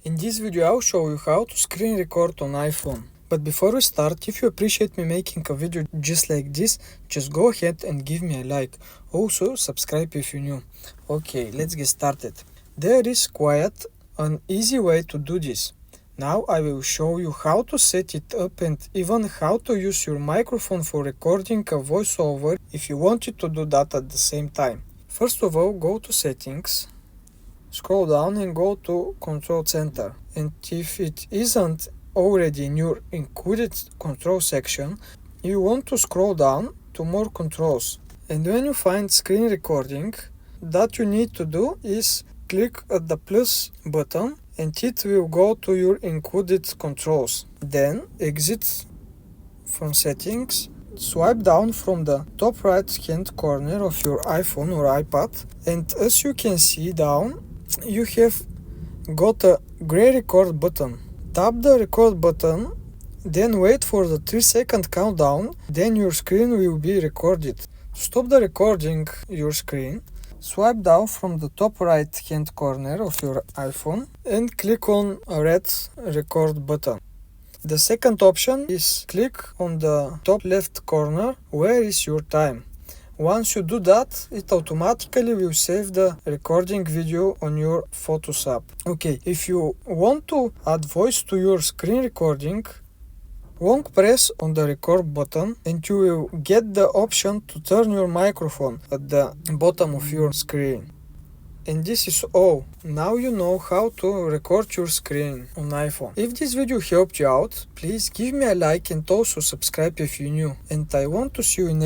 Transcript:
In this video I'll show you how to screen record on iPhone. But before we start, if you appreciate me making a video just like this, just go ahead and give me a like. Also subscribe if you're new. Okay, let's get started. There is quite an easy way to do this. Now I will show you how to set it up and even how to use your microphone for recording a voiceover if you wanted to do that at the same time. First of all, go to settings. Scroll down and go to Control Center, and if it isn't already in your included control section, you want to scroll down to more controls. And when you find screen recording, that you need to do is click at the plus button and it will go to your included controls. Then exit from settings, swipe down from the top right hand corner of your iPhone or iPad, and as you can see down, you have got a gray record button. Tap the record button, then wait for the 3-second countdown, then your screen will be recorded. To stop the recording your screen, swipe down from the top right hand corner of your iPhone and click on a red record button. The second option is click on the top left corner where is your time. Once you do that, it automatically will save the recording video on your Photos app. Okay, if you want to add voice to your screen recording, long press on the record button and you will get the option to turn your microphone at the bottom of your screen. And this is all. Now you know how to record your screen on iPhone. If this video helped you out, please give me a like and also subscribe if you're new. And I want to see you in next